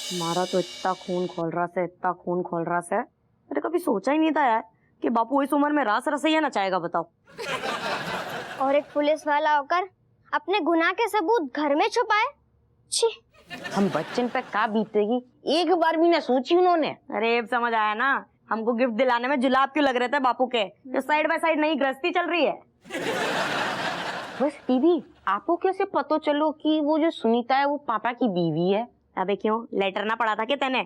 हमारा तो इतना खून खोल रहा से, इतना खून खोल रहा से, मैंने कभी सोचा ही नहीं था यार कि बापू इस उम्र में रास रसैया नचाएगा, बताओ। और एक पुलिस वाला होकर अपने गुनाह के सबूत घर में छुपाए। छी। हम बच्चन पे का बीतेगी एक बार भी ना सोची उन्होंने। अरे अब समझ आया ना, हमको गिफ्ट दिलाने में जुलाब क्यों लग रहे थे बापू के, जो साइड बाय साइड नई गृहस्थी चल रही है। बस दीदी, आपको कैसे पता चलो कि वो जो सुनीता है वो पापा की बीवी है? अबे क्यों, लेटर ना पढ़ा था कि तेने?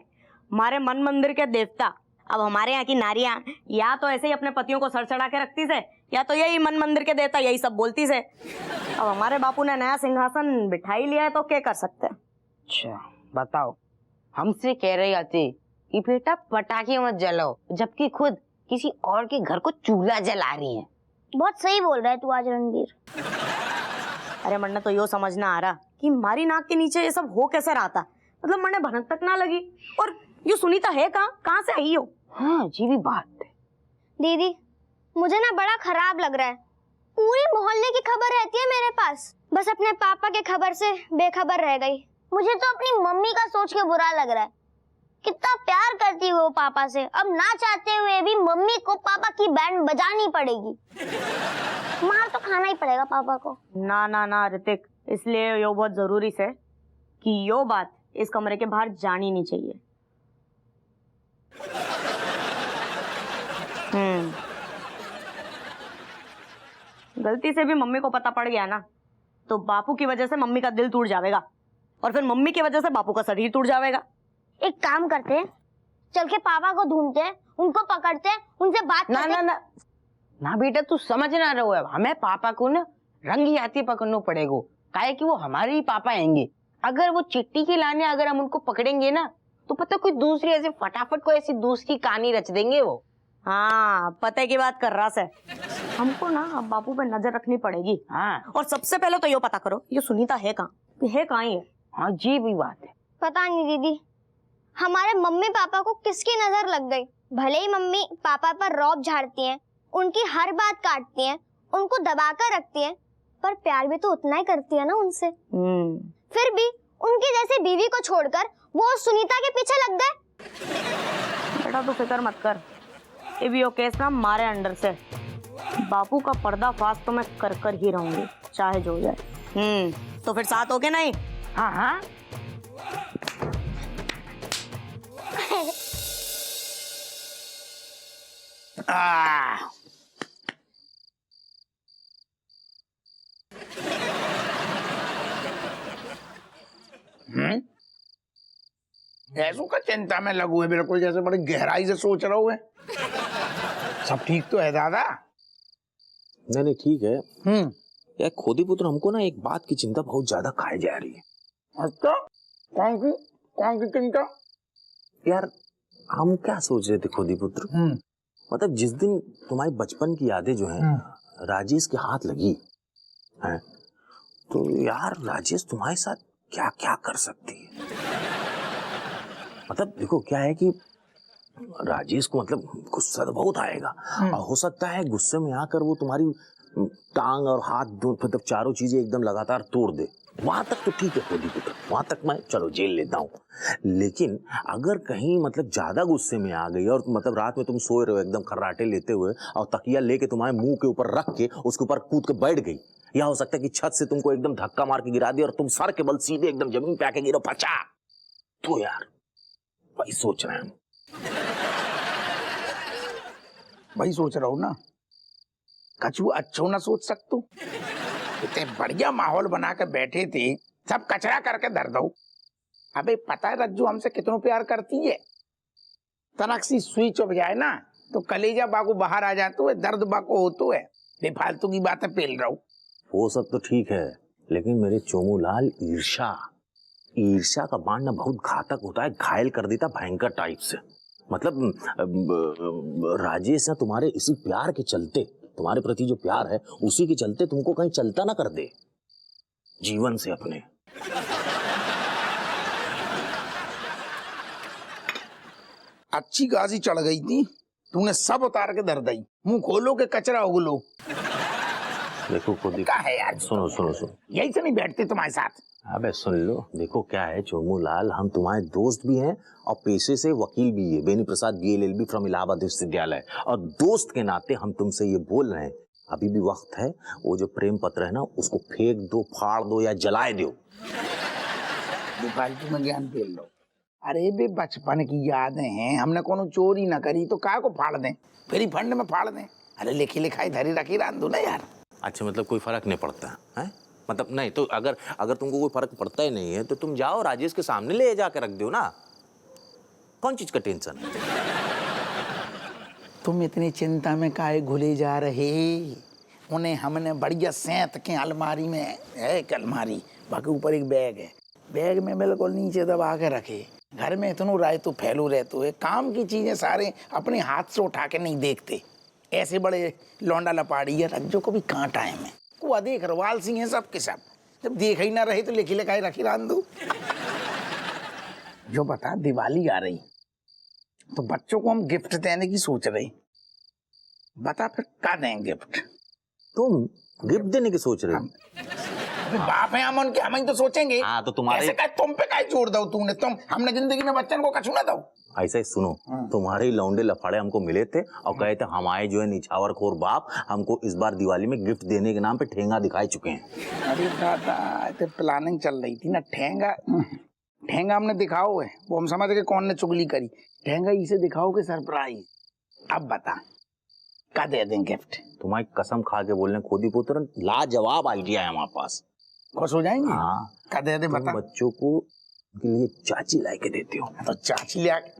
हमारे मन मंदिर के देवता, अब हमारे यहाँ की नारियां या तो ऐसे ही अपने पतियों को सर चढ़ा के रखती से, या तो यही मन मंदिर के देवता यही सब बोलती से। अब हमारे बापू ने नया सिंहासन बिठा ही लिया है तो क्या कर सकते हैं। अच्छा बताओ, हमसे कह रही आती कि बेटा पटाखे मत जलाओ, जबकि खुद किसी और के घर को चूल्हा जला रही हैं। बहुत सही बोल रहा है तू आज रणवीर। अरे मन्ने तो यो समझ ना आ रहा कि हमारी नाक के नीचे ये सब हो कैसे रहा था, मतलब मन्ने भनक तक ना लगी। और ये सुनीता है कहाँ से आई हो? हाँ जी भी बात है। दीदी मुझे ना बड़ा खराब लग रहा है, पूरी मोहल्ले की खबर रहती है मेरे पास, बस अपने पापा के खबर से बेखबर रह गई। मुझे तो अपनी मम्मी का सोच के बुरा लग रहा है, कितना प्यार करती है वो पापा से, अब ना चाहते हुए भी मम्मी को पापा की बैंड बजानी पड़ेगी। मार तो खाना ही पड़ेगा पापा को। ना ना ना ऋतिक, इसलिए यो बहुत जरूरी है कि यो बात इस कमरे के बाहर जानी नहीं चाहिए। गलती से भी मम्मी को पता पड़ गया ना तो बापू की वजह से मम्मी का दिल टूट जाएगा, और फिर मम्मी की वजह से बापू का शरीर टूट जाएगा। एक काम करते हैं, चल के पापा को ढूंढते हैं, उनको पकड़ते हैं, उनसे बात ना ना ना ना बेटा, तू समझ ना रहो है, हमें पापा को ना रंगी हाथी पकड़ना पड़ेगा, काहे कि वो हमारे ही पापा आएंगे। अगर वो चिट्ठी के लाने अगर हम उनको पकड़ेंगे ना तो पता कोई दूसरी ऐसे फटाफट कोई ऐसी दूसरी कहानी रच देंगे वो। हाँ पते की बात कर रहा है, हमको ना अब बापू पे नजर रखनी पड़ेगी। हाँ और सबसे पहले तो ये पता करो ये सुनीता है कहाँ ही है। हाँ जी भी बात है। पता नहीं दीदी, हमारे मम्मी पापा को किसकी नजर लग गई। भले ही मम्मी पापा पर रौब झाड़ती हैं, उनकी हर बात काटती हैं, उनको दबा कर रखती हैं, पर प्यार भी तो उतना ही करती है ना उनसे। फिर भी उनकी जैसी बीवी को छोड़कर वो सुनीता के पीछे लग गए। बेटा तू फिक्र मत कर, ये भी केस ना हमारे अंडर से, बापू का पर्दाफाश तो मैं कर ही रहूंगी चाहे जो जाए। तो फिर साथ हो के नहीं? हाँ हाँ ऐसो का चिंता में लगू है, बिल्कुल जैसे बड़ी गहराई से सोच रहा हूँ। सब ठीक तो है दादा? नहीं ठीक है। यार खोदी पुत्र, हमको ना एक बात की चिंता बहुत ज्यादा खाई जा रही है। अच्छा कौन सी चिंता? यार हम क्या सोच रहे थे खोदी पुत्र, मतलब जिस दिन तुम्हारी बचपन की यादें जो हैं राजेश के हाथ लगी हैं, तो यार राजेश तुम्हारे साथ क्या क्या कर सकती है। मतलब देखो क्या है कि राजेश को मतलब गुस्सा तो बहुत आएगा, और हो सकता है गुस्से में आकर वो तुम्हारी टांग और हाथ मतलब चारों चीजें एकदम लगातार तोड़ दे। वहां तक तो ठीक है खोदी पुत्र, वहां तक मैं चलो झेल लेता हूँ। लेकिन अगर कहीं मतलब ज्यादा गुस्से में आ गई और मतलब रात में तुम सोए रहे हो एकदम खर्राटे लेते हुए और तकिया लेके तुम्हारे मुंह के ऊपर रख के उसके ऊपर कूद के बैठ गई, या हो सकता है कि छत से तुमको एकदम धक्का मार के गिरा दिया और तुम सर के बल सीधे एकदम जमीन पे आके गिरो पचा, तो यार वही सोच रहे हैं। वही सोच रहा हूँ ना, कछु अच्छो ना सोच सकतू। इतने बढ़िया माहौल बना के बैठे थे, सब कचरा करके धर दो। अबे पता है रज्जू हमसे कितना प्यार करती है, तनक सी सुई चुभ जाए ना तो कलेजा बाको बाहर आ जाता है, दर्द बाको होतो है। बेफालतू की बातें पेल रहा हूँ। वो सब तो ठीक है, लेकिन मेरे चोमू लाल ईर्ष्या का बाण ना बहुत घातक होता है, घायल कर देता भयंकर टाइप से। मतलब राजेश ना तुम्हारे इसी प्यार के चलते, तुम्हारे प्रति जो प्यार है उसी के चलते तुमको कहीं चलता ना कर दे जीवन से अपने। अच्छी गाजी चढ़ गई थी, तूने सब उतार के धर दी। मुंह खोलो के कचरा उगलो। देखो खुद क्या है यार, सुनो सुनो सुनो, यही से नहीं बैठते तुम्हारे साथ। अबे सुन लो, देखो क्या है चोमू लाल, हम तुम्हारे दोस्त भी हैं और पेशे से वकील भी है, बेनी प्रसाद BLLB फ्रॉम इलाहाबाद विश्वविद्यालय, और दोस्त के नाते हम तुमसे ये बोल रहे हैं, अभी भी वक्त है, वो जो प्रेम पत्र है ना उसको फेंक दो, फाड़ दो या जलाए दो। फालतू में ज्ञान फेल लो। अरे बे बचपन की यादें हैं, हमने कोनो चोरी ना करी तो काय को फाड़ दें, फिर ही फंड में फाड़ दें। अरे लिखी लिखाई धरी रखी रान दो ना यार। अच्छा मतलब कोई फर्क नहीं पड़ता है? मतलब नहीं तो अगर तुमको कोई फर्क पड़ता ही नहीं है तो तुम जाओ राजेश के सामने ले जाकर रख दो ना, कौन चीज का टेंशन है? तुम इतनी चिंता में काहे घुले जा रहे? उन्हें हमने बढ़िया सेंत के अलमारी में है, एक अलमारी बाकी ऊपर एक बैग है, बैग में बिल्कुल नीचे दबा के रखे। घर में इतनो राय तो फैलो रहते है, काम की चीजें सारे अपने हाथ से उठा के नहीं देखते। ऐसे बड़े लौंडा लपाड़ी है रज्जो को भी कहाँ टाइम है, कुआ देख रवाल सिंह है सब के सब, जब देख ही ना रहे तो लिखी लिखाई रखी रान दो। जो बता दिवाली आ रही तो बच्चों को हम गिफ्ट देने की सोच रहे, बता फिर क्या दें गिफ्ट? तुम गिफ्ट देने की सोच रहे हो? बाप है हम उनके, हम ही तो सोचेंगे। हाँ तो तुम्हारे ऐसे तुम पे काय जोड़ दो तूने, तुम हमने जिंदगी में बच्चन को कछू ना दो। ऐसा ही सुनो, तुम्हारे ही लौंडे लफाड़े हमको मिले थे और कहे थे हमारे जो है निछावर खोर बाप हमको इस बार दिवाली में गिफ्ट देने के नाम पे ठेंगा दिखाई चुके हैं। अरे दादा तो प्लानिंग चल रही थी ना, ठेंगा ठेंगा हमने दिखाओ है, वो हम समझ गए कौन ने चुगली करी, ठेंगा इसे दिखाओ के सरप्राइज। अब बता क्या दे दें गिफ्ट? तुम्हारी कसम खा के बोलने खोदी पुत्र लाजवाब आइडिया है हमारे पास। खुश हो जाएंगे? हाँ क्या दे दे बता। बच्चों को उनके लिए चाची ला के देते हो तो चाची ले आके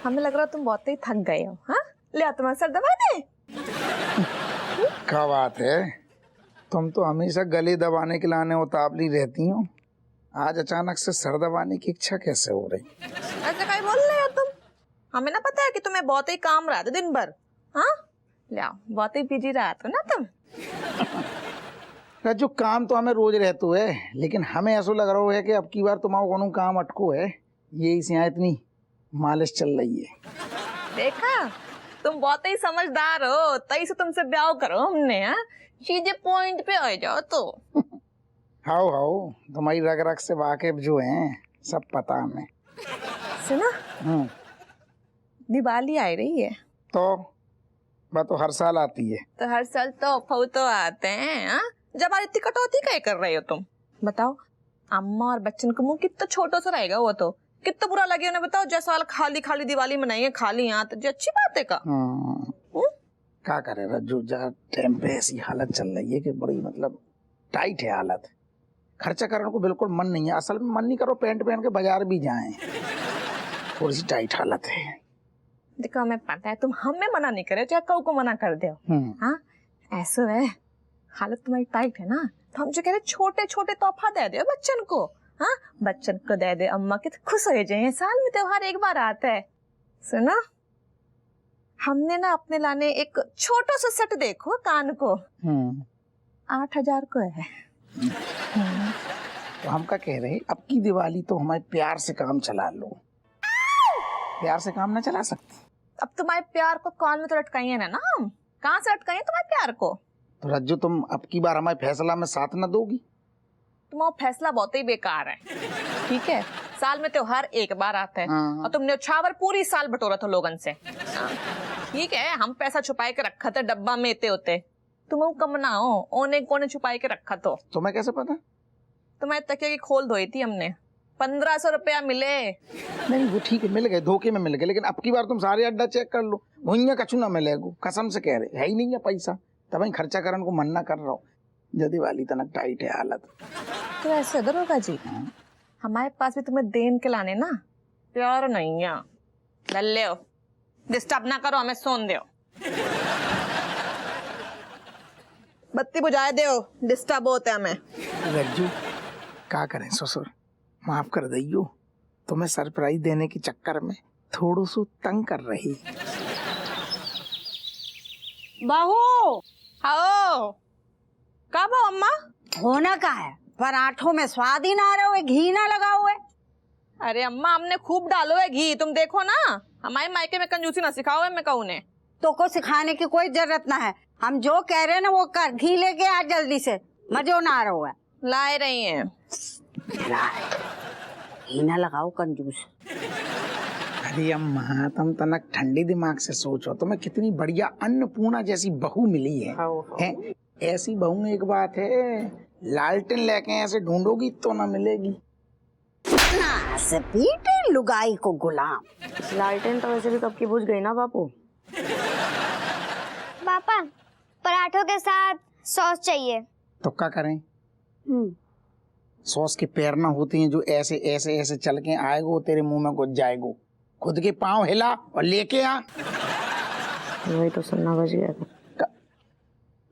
हमें लग रहा तुम बहुत ही थक गए हो। हाँ ले आ तुम्हारा सर दबा दे। क्या बात है, तुम तो हमेशा गले दबाने के लाने उतावली रहती हो, आज अचानक से सर दबाने की इच्छा कैसे हो रही? ऐसे कहीं बोल रहे हो तुम? हमें ना पता है कि तुम्हें बहुत ही काम रहा था दिन भर। हाँ ले आओ, बहुत ही बिजी रहा था ना तुम। जो काम तो हमें रोज रहतो है, लेकिन हमें ऐसा लग रहा है कि अब की बार तुम्हारा कोनो काम अटको है, यही से यहाँ इतनी मालिश चल रही है। देखा तुम बहुत ही समझदार हो, तई से तुमसे ब्याह करो हमने। हाँ सीधे पॉइंट पे आ जाओ तो। हाओ हाओ तुम्हारी रग रग से वाकिफ जो हैं सब पता हमें। सुना दिवाली आ रही है तो वह तो हर साल आती है। तो हर साल तो फऊ तो आते हैं। हाँ जब इतनी कटौती क्या कर रहे हो तुम? बताओ अम्मा और बच्चन का मुंह कितना छोटा सा रहेगा, वो तो कितना बुरा लगे उन्हें। बताओ जैसा साल खाली खाली दिवाली मनाइए, खाली यहाँ तो अच्छी बात है का। क्या करे रज्जू, जहाँ टाइम पे ऐसी हालत चल रही है कि बड़ी मतलब टाइट है हालत, खर्चा करने को बिल्कुल मन नहीं है। असल में मन नहीं करो पैंट पहन के बाजार भी जाएं, थोड़ी सी टाइट हालत है। देखो हमें पता है तुम हमें मना नहीं करे, चाहे कऊ को मना कर दो। हाँ ऐसा है, हालत तुम्हारी टाइट है ना, तो हम जो कह रहे छोटे छोटे तोहफा दे दो बच्चन को। हाँ बच्चन को दे दे, अम्मा के तो खुश हो जाए, साल में त्योहार एक बार आता है। सुनो हमने ना अपने लाने एक छोटा सा सेट देखो, कान को 8,000 को है। तो हम क्या कह रहे हैं, अब की दिवाली तो हमारे प्यार से काम चला लो। प्यार से काम ना चला सकते? अब तुम्हारे प्यार को कान में तो लटकाइए ना हम, कहाँ से लटकाइए तुम्हारे प्यार को? तो रज्जू तुम अब की बार हमारे फैसला में साथ ना दोगी? तुम्हारा फैसला बहुत ही बेकार है। ठीक है साल में त्योहार एक बार आता है और तुमने छावर पूरी साल बटोरा था लोगन से। ठीक है हम पैसा छुपाए के रखा था डब्बा में इतने होते, तुम कम ना हो ओने कोने छुपाए के रखा। तो तुम्हें कैसे पता? तुम्हारे तकिया की खोल धोई थी हमने, 1500 रुपया मिले। नहीं वो ठीक है मिल गए, धोखे में मिल गए, लेकिन अब की बार तुम सारे अड्डा चेक कर लो, भुइया कछु ना मिलेगो, कसम से कह रहे है ही नहीं है पैसा, तब ही खर्चा करने को मन ना कर रहा हूँ। जल्दी वाली तनक टाइट है हालत। तो ऐसे दरोगा जी हमारे पास भी तुम्हें देन के लाने ना प्यार नहीं है। लल्ले हो डिस्टर्ब ना करो हमें, सोन दो, बत्ती बुझाए दो, डिस्टर्ब होते हमें। रज्जू क्या करें ससुर, माफ कर दइयो, तुम्हें सरप्राइज देने के चक्कर में थोड़ो सो तंग कर रही। बहू आओ कब हो अम्मा? होना का है, पराठों में स्वाद ही ना आ रहा हो, घी ना लगा हुआ है। अरे अम्मा हमने खूब डालो है घी, तुम देखो ना। हमारे मायके में कंजूसी ना सिखाओ है मैं कहूँ ने। तो को सिखाने की कोई जरूरत ना है, हम जो कह रहे हैं ना वो कर। घी लेके आ जल्दी से, मजो ना आ रहा है। लाए रही हैं। घी ना लगाओ कंजूस। अरे अम्मा तुम तनक ठंडी दिमाग से सोचो, तुम्हें कितनी बढ़िया अन्नपूर्णा जैसी बहू मिली है? ऐसी बहू एक बात है, लालटेन लेके ऐसे ढूंढोगी तो ना मिलेगी। पीटे लुगाई को गुलाम। लालटेन तो वैसे भी कब की बुझ गई ना बापू। पापा पराठों के साथ सॉस चाहिए। तो क्या करें? सॉस के पैर ना होते हैं जो ऐसे ऐसे ऐसे चल के आएगो तेरे मुंह में घुस जाएगो। खुद के पाँव हिला और लेके आ। वही तो सुनना बच गया था।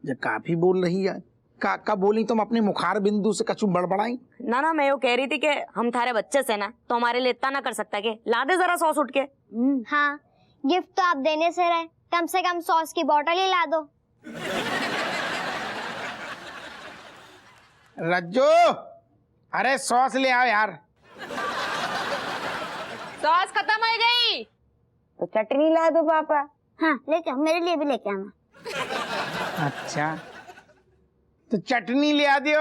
जो काफी बोल रही है, का बोली तुम अपने मुखार बिंदु से कछु बड़बड़ाई? ना मैं यो कह रही थी कि हम थारे बच्चे से ना तो हमारे लिए इतना ना कर सकता के ला दे जरा सॉस उठ के। हाँ, गिफ्ट तो आप देने से रहे, कम से कम सॉस की बोतल ही ला दो। रज्जू, अरे सॉस ले आओ यार। सॉस खत्म हो गई तो चटनी ला दो पापा। हाँ लेके आओ, मेरे लिए भी लेके आना। अच्छा तो चटनी ले आ दियो।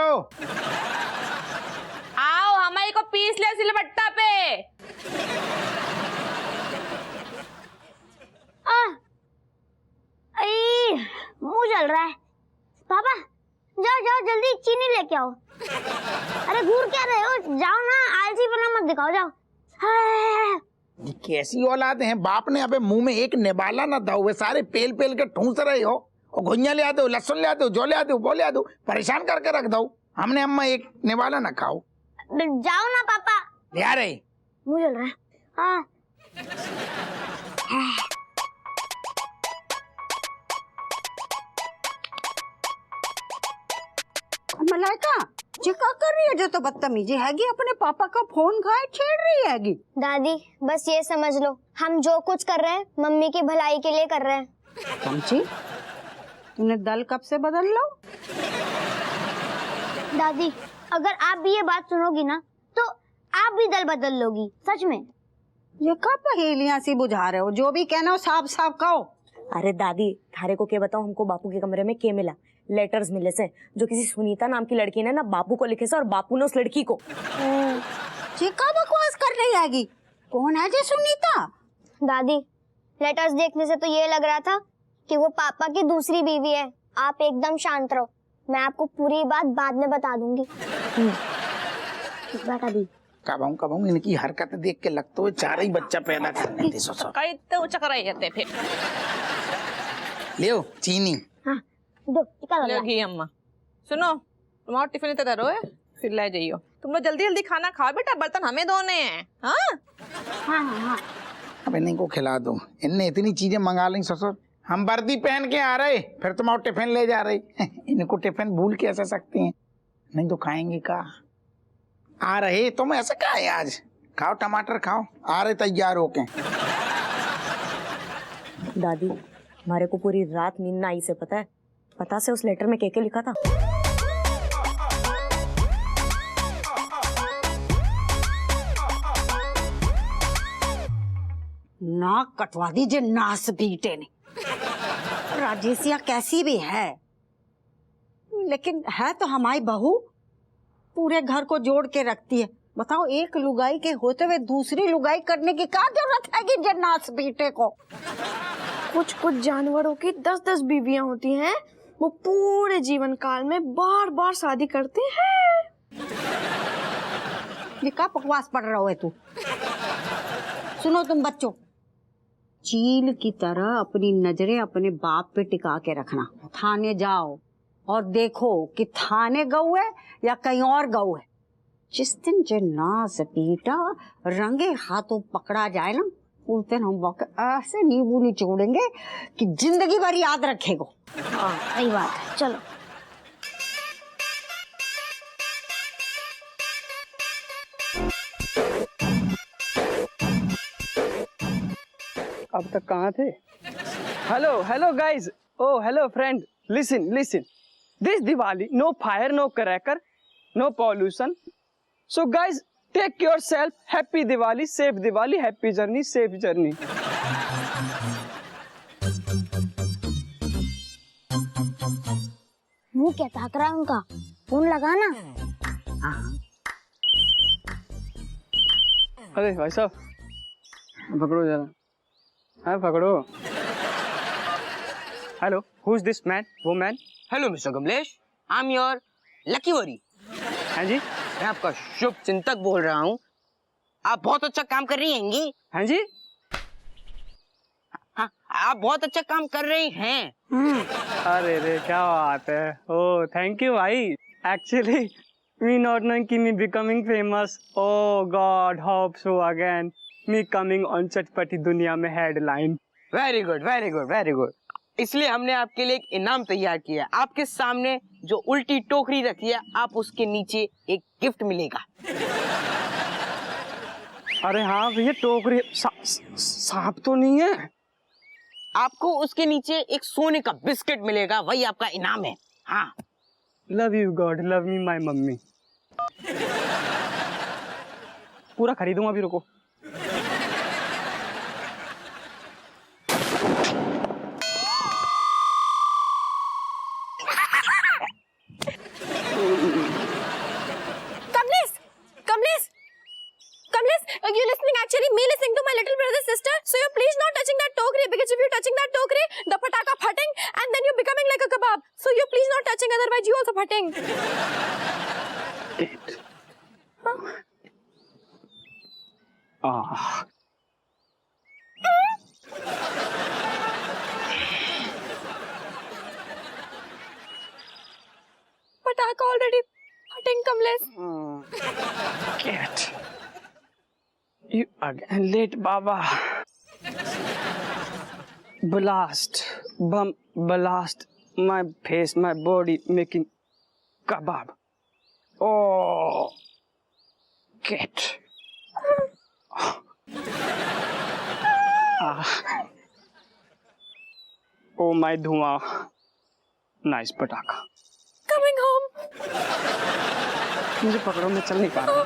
आओ हमारी को पीस ले सिलबट्टा पे। मुंह जल रहा है। पापा जाओ जाओ जल्दी चीनी लेके आओ। अरे घूर क्या रहे हो, जाओ ना, आलसी बना मत दिखाओ, जाओ। ये कैसी औलाद है, बाप ने अबे मुंह में एक निवाला ना था, वे सारे पेल पेल के ठूस रहे हो। और घुइयां ले आते हो, लहसुन ले आते हो, जो ले आते हो वो ले आते हो, परेशान करके रख दो। हमने अम्मा एक निवाला ना खाओ। जाओ ना पापा। ले आ रहे। मुंह जल रहा है। हाँ। मलाइका चिका कर रही है जो तो बदतमीजी हैगी, अपने पापा का फोन खाए छेड़ रही हैगी। दादी बस ये समझ लो, हम जो कुछ कर रहे हैं मम्मी की भलाई के लिए कर रहे हैं। समझी? तूने दल कब से बदल लो? दादी अगर आप भी ये बात सुनोगी ना तो आप भी दल बदल लोगी, सच में। ये कब पहेलियां सी बुझा रहे हो, जो भी कहना हो साफ साफ कहो। अरे दादी थारे को क्या बताऊं, हमको बापू के कमरे में क्या मिला, लेटर्स मिले से जो किसी सुनीता नाम की लड़की ने ना बापू को लिखे से, और बापू ने उस लड़की को। चिका बकवास कर रही हैगी, कौन है जी सुनीता? दादी लेटर्स देखने से तो ये लग रहा था कि वो पापा की दूसरी बीवी है। आप एकदम शांत रहो, मैं आपको पूरी बात बाद में बता दूंगी। बता दी। कब इनकी हरकत देख के लगता है चार ही बच्चा पैदा करने थे। सोचो कई तो चक्कर आई जाते फिर। लियो चीनी। हाँ दो निकाल ले घी अम्मा। सुनो तुम्हारा टिफिन इतना धरो है, फिर ले जाइयो। तुम लोग जल्दी जल्दी खाना खाओ बेटा, बर्तन हमें धोने हैं। हाँ अब इन्हीं को खिला दो, इनने इतनी चीजें मंगा ली ससुर। हम वर्दी पहन के आ रहे, फिर तुम्हारा टिफिन ले जा रहे। इनको टिफिन भूल कैसे सकती हैं? नहीं तो खाएंगे का? आ रहे तुम ऐसे का है आज? खाओ टमाटर खाओ, आ रहे तैयार होके। दादी हमारे को पूरी रात नींद ना आई से पता है, पता से उस लेटर में क्या लिखा था। नाक कटवा दीजिए नास बीटे ने। राजेशिया कैसी भी है, लेकिन है तो हमारी बहू, पूरे घर को जोड़ के रखती है। बताओ एक लुगाई के होते हुए दूसरी लुगाई करने की क्या जरूरत है कि जन्नास बीटे को? कुछ कुछ जानवरों की 10-10 बीवियां होती हैं, वो पूरे जीवन काल में बार बार शादी करते हैं। ये क्या बकवास पढ़ रहा है तू? सुनो तुम बच्चों, चील की तरह अपनी नजरें अपने बाप पे टिका के रखना। थाने जाओ और देखो कि थाने गऊ है या कहीं और गऊ है। जिस दिन जन्नास बेटा रंगे हाथों पकड़ा जाए ना, उस दिन हम ऐसे नींबू निचोड़ेंगे कि जिंदगी भर याद रखेगा। हाँ सही बात है, चलो। अब तक कहाँ थे? Hello guys, oh hello friend, listen. This Diwali, no fire, no cracker, no pollution. So guys, take yourself happy Diwali, safe Diwali, happy journey, safe journey. मुंह क्या ताक रहा है उनका? फोन लगाना। अरे भाई साहब, पकड़ो जरा। हाँ पकड़ो। Hello, who is this man, वो man? Hello mister Kamlesh, I am your lucky worry. हाँ जी, मैं आपका शुभ चिंतक बोल रहा हूँ। आप बहुत अच्छा काम कर रही हैं। हाँ जी। हाँ, आप बहुत अच्छा काम कर रही हैं। अरे रे, क्या बात है। ओह थैंक यू भाई। एक्चुअली me not knowing कि me becoming famous. Oh God, hope so again. Me coming on चटपटी दुनिया में headline. Very good, very good, very good. इसलिए हमने आपके लिए एक इनाम तैयार किया है। आपके सामने जो उल्टी टोकरी रखी है, आप उसके नीचे एक गिफ्ट मिलेगा। अरे हाँ भैया, टोकरी सांप तो नहीं है? आपको उसके नीचे एक सोने का बिस्किट मिलेगा, वही आपका इनाम है। हाँ। Love you God, love me my mummy. पूरा खरीदूंगा अभी, रुको। You listening? Actually, me listening to my little brother's sister. So you're please not touching that tokri, because if you're touching that tokri, the pataka phatting, and then you're becoming like a kebab. So you're please not touching, otherwise you also phatting. Pataka already phatting, Kamlesh. Cat. You again late, Baba. Blast, bump, blast my face, my body, making kebab. Oh, cat. Oh my धुआं. Nice पटाखा. Coming home. मुझे पकड़ो, मैं चल नहीं पा रहा।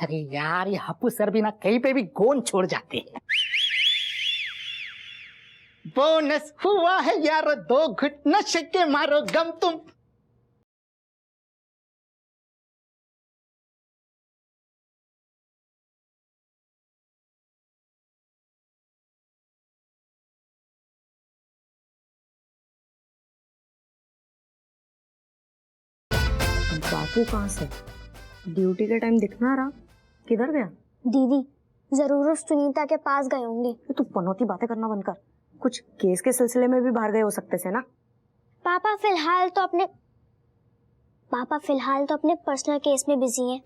अरे यार, ये हप्पू सर भी ना कहीं पे भी गोंद छोड़ जाते हैं। बोनस हुआ है यारो, 2 घुट नशे के मारो गम तुम। बापू कहाँ से? ड्यूटी के टाइम दिख ना रहा, किधर गया? दीदी जरूर उस सुनीता के पास गए होंगे। तू पनौती बातें करना बंद कर। कुछ केस के सिलसिले में भी बाहर गए हो सकते थे ना। पापा फिलहाल तो अपने पर्सनल केस में बिजी हैं।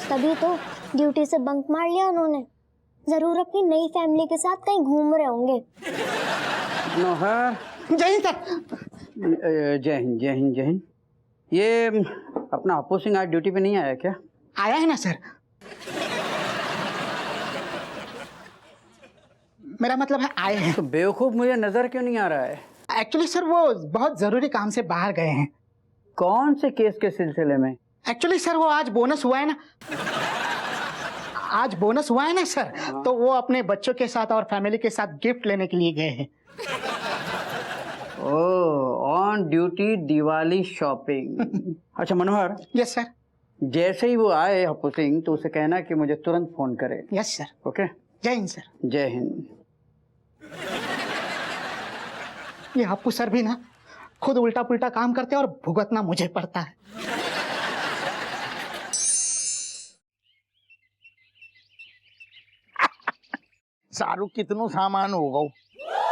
तभी तो ड्यूटी से बंक मार लिया उन्होंने। जरूर अपनी नई फैमिली के साथ कहीं घूम रहे होंगे। जय हिंद सर। जय हिंद, जय हिंद, जय हिंद। ये अपना हप्पू सिंह आज ड्यूटी पे नहीं आया क्या? आया है ना सर। मेरा मतलब है आए हैं। तो बेवकूफ मुझे नजर क्यों नहीं आ रहा है? एक्चुअली सर वो बहुत जरूरी काम से बाहर गए हैं। कौन से केस के सिलसिले में? एक्चुअली सर वो आज बोनस हुआ है ना, आज बोनस हुआ है ना सर, तो वो अपने बच्चों के साथ और फैमिली के साथ गिफ्ट लेने के लिए गए हैं। On duty Diwali shopping. अच्छा मनोहर। Yes sir. जैसे ही वो आए हप्पू सिंह, तो उसे कहना कि मुझे तुरंत फोन करे। Yes sir. ओके। जय हिंद सर। जय हिंद। ये हप्पू सर भी ना खुद उल्टा पुल्टा काम करते हैं और भुगतना मुझे पड़ता है। सारू कितनो सामान हो गो,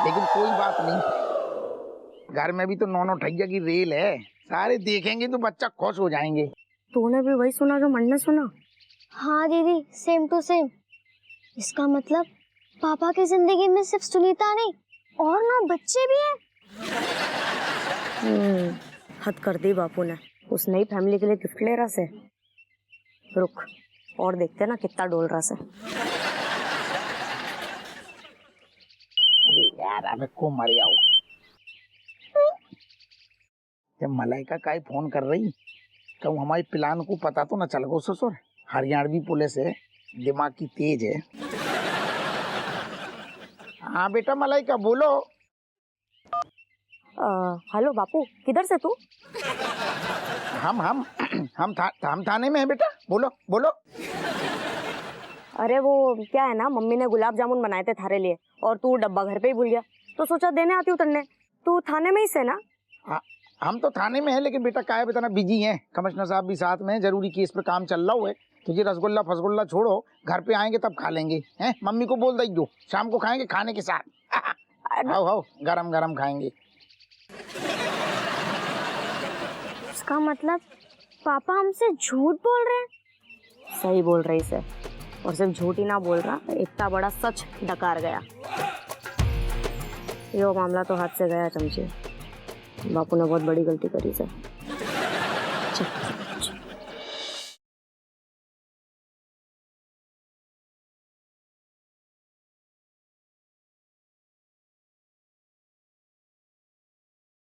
लेकिन कोई बात नहीं, घर में भी तो नौनो ठैया की रेल है, सारे देखेंगे तो बच्चा खुश हो जाएंगे। तूने भी वही सुना जो मन ने सुना? हाँ दीदी, सेम टू सेम। इसका मतलब पापा की जिंदगी में सिर्फ सुनीता नहीं और 9 बच्चे भी हैं। हद कर दी बापू ने। उस नई फैमिली के लिए गिफ्ट ले रहा से। रुक और देखते ना कितना डोल रहा से। अरे यार अब को मर जाओ। जब मलाइका का फोन कर रही तो हमारे प्लान को पता तो न चल गो ससुर। हरियाणवी पुलिस है, दिमाग की तेज है। हाँ बेटा मलाइका बोलो। हेलो बापू, किधर से तू? हम थाने में है बेटा। बोलो बोलो। अरे वो क्या है ना, मम्मी ने गुलाब जामुन बनाए थे थारे लिए और तू डब्बा घर पे ही भूल गया, तो सोचा देने आती हूँ तन्ने। तू थाने में ही से ना? हम तो थाने में है, लेकिन बेटा क्या है बेटा ना, बिजी हैं। कमिश्नर साहब भी साथ में, जरूरी केस पे काम चल रहा है। तुझे रसगुल्ला फसगुल्ला छोड़ो, घर पे आएंगे तब खा लेंगे। हैं, मम्मी को बोल दो शाम को खाएंगे खाने के साथ। आओ गरम गरम खाएंगे। इसका मतलब पापा हमसे झूठ बोल रहे हैं। सही बोल रही से, और सिर्फ झूठ ही ना बोल रहा, इतना बड़ा सच डकार गया। यो मामला तो हाथ से गया चमचे। बापू ने बहुत बड़ी गलती करी से। चल।